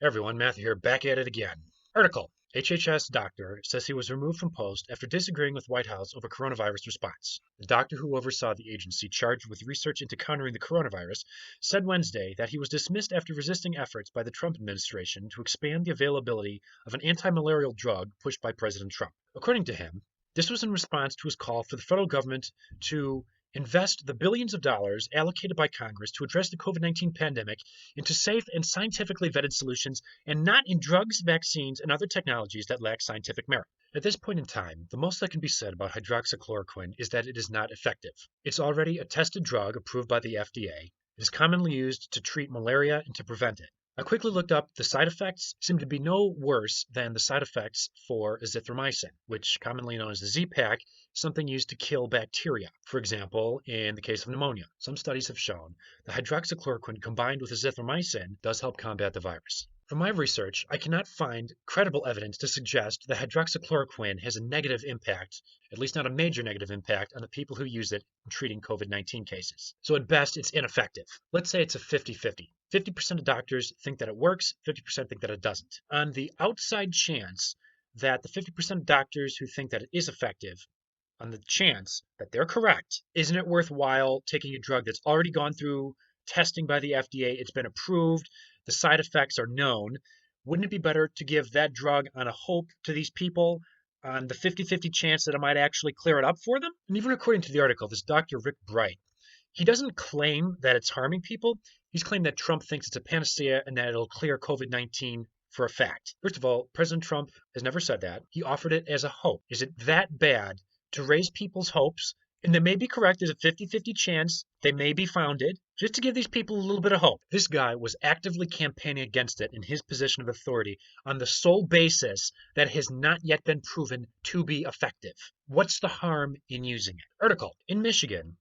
Everyone, Matthew here, back at it again. Article. HHS doctor says he was removed from post after disagreeing with White House over coronavirus response. The doctor who oversaw the agency charged with research into countering the coronavirus said Wednesday that he was dismissed after resisting efforts by the Trump administration to expand the availability of an anti-malarial drug pushed by President Trump. According to him, this was in response to his call for the federal government to invest the billions of dollars allocated by Congress to address the COVID-19 pandemic into safe and scientifically vetted solutions and not in drugs, vaccines, and other technologies that lack scientific merit. At this point in time, the most that can be said about hydroxychloroquine is that it is not effective. It's already a tested drug approved by the FDA. It is commonly used to treat malaria and to prevent it. I quickly looked up the side effects, seem to be no worse than the side effects for azithromycin, which commonly known as the Z-Pak, is something used to kill bacteria. For example, in the case of pneumonia, some studies have shown that hydroxychloroquine combined with azithromycin does help combat the virus. From my research, I cannot find credible evidence to suggest that hydroxychloroquine has a negative impact, at least not a major negative impact, on the people who use it in treating COVID-19 cases. So at best, it's ineffective. Let's say it's a 50-50. 50% of doctors think that it works, 50% think that it doesn't. On the outside chance that the 50% of doctors who think that it is effective, on the chance that they're correct, isn't it worthwhile taking a drug that's already gone through testing by the FDA, it's been approved, the side effects are known? Wouldn't it be better to give that drug on a hope to these people on the 50-50 chance that it might actually clear it up for them? And even according to the article, this Dr. Rick Bright, he doesn't claim that it's harming people. He's claimed that Trump thinks it's a panacea and that it'll clear COVID-19 for a fact. First of all, President Trump has never said that. He offered it as a hope. Is it that bad to raise people's hopes? And they may be correct. There's a 50-50 chance they may be founded, just to give these people a little bit of hope. This guy was actively campaigning against it in his position of authority on the sole basis that it has not yet been proven to be effective. What's the harm in using it? Article. In Michigan,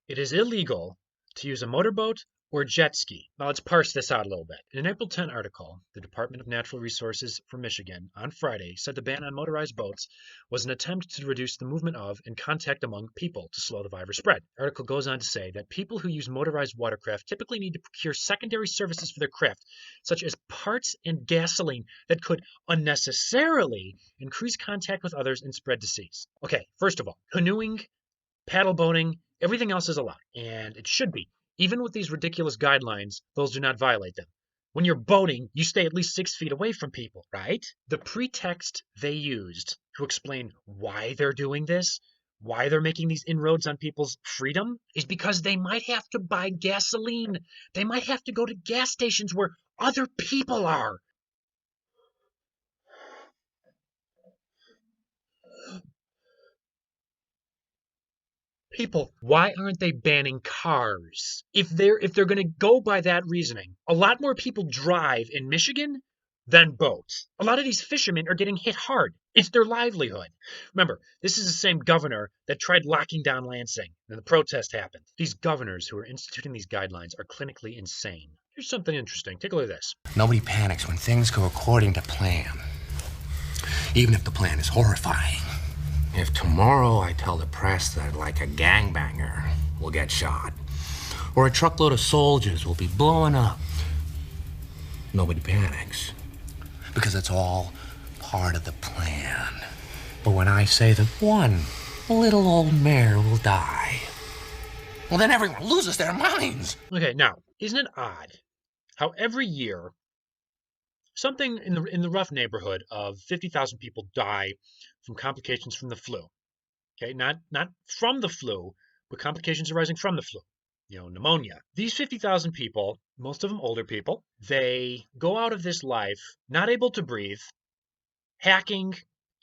it is illegal to use a motorboat or jet ski. Now let's parse this out a little bit. In an April 10 article, the Department of Natural Resources for Michigan on Friday said the ban on motorized boats was an attempt to reduce the movement of and contact among people to slow the virus spread. The article goes on to say that people who use motorized watercraft typically need to procure secondary services for their craft, such as parts and gasoline that could unnecessarily increase contact with others and spread disease. Okay, first of all, canoeing, paddle boating, everything else is allowed, and it should be. Even with these ridiculous guidelines, those do not violate them. When you're boating, you stay at least 6 feet away from people, right? The pretext they used to explain why they're doing this, why they're making these inroads on people's freedom, is because they might have to buy gasoline. They might have to go to gas stations where other people are. People, why aren't they banning cars? If they're going to go by that reasoning, a lot more people drive in Michigan than boat. A lot of these fishermen are getting hit hard. It's their livelihood. Remember, this is the same governor that tried locking down Lansing, and the protest happened. These governors who are instituting these guidelines are clinically insane. Here's something interesting. Take a look at this. Nobody panics when things go according to plan, even if the plan is horrifying. If tomorrow I tell the press that, like, a gangbanger will get shot, or a truckload of soldiers will be blowing up, nobody panics. Because it's all part of the plan. But when I say that one little old mare will die, well, then everyone loses their minds. Okay, now, isn't it odd how every year something in the rough neighborhood of 50,000 people die from complications from the flu? Okay, not from the flu, but complications arising from the flu. Pneumonia. These 50,000 people, most of them older people, they go out of this life not able to breathe, hacking,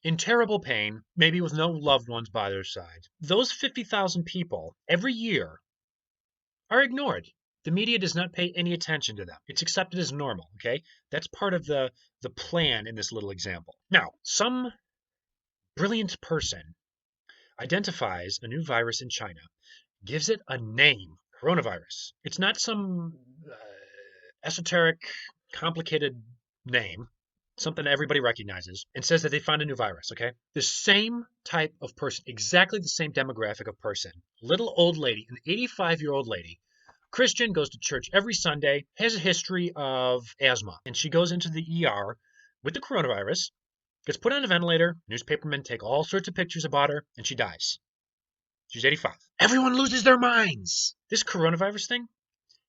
in terrible pain, maybe with no loved ones by their side. Those 50,000 people every year are ignored. The media does not pay any attention to them. It's accepted as normal, okay? That's part of the plan in this little example. Now, some brilliant person identifies a new virus in China, gives it a name, coronavirus. It's not some esoteric, complicated name, something everybody recognizes, and says that they found a new virus, okay? The same type of person, exactly the same demographic of person, little old lady, an 85-year-old lady, Christian goes to church every Sunday, has a history of asthma, and she goes into the ER with the coronavirus, gets put on a ventilator, newspapermen take all sorts of pictures about her, and she dies. She's 85. Everyone loses their minds. This coronavirus thing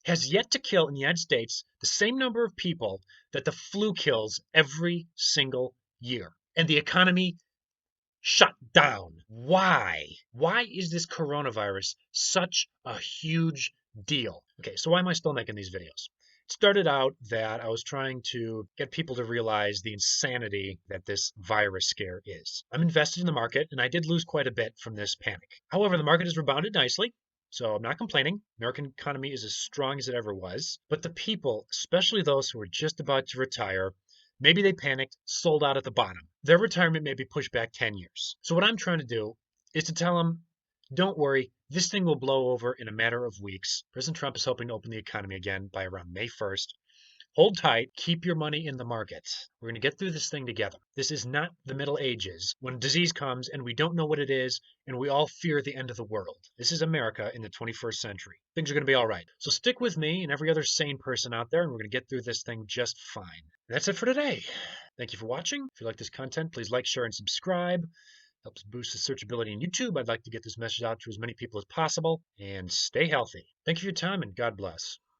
has yet to kill in the United States the same number of people that the flu kills every single year. And the economy shut down. Why? Why is this coronavirus such a huge deal? Okay, so why am I still making these videos? It started out that I was trying to get people to realize the insanity that this virus scare is. I'm invested in the market, and I did lose quite a bit from this panic. However, the market has rebounded nicely, so I'm not complaining. American economy is as strong as it ever was. But the people, especially those who are just about to retire, maybe they panicked, sold out at the bottom. Their retirement may be pushed back 10 years. So what I'm trying to do is to tell them, don't worry, this thing will blow over in a matter of weeks. President Trump is hoping to open the economy again by around May 1st. Hold tight, keep your money in the market. We're going to get through this thing together. This is not the Middle Ages when disease comes and we don't know what it is and we all fear the end of the world. This is America in the 21st century. Things are going to be all right. So stick with me and every other sane person out there, and we're going to get through this thing just fine. That's it for today. Thank you for watching. If you like this content, please like, share, and subscribe. Helps boost the searchability in YouTube. I'd like to get this message out to as many people as possible. And stay healthy. Thank you for your time, and God bless.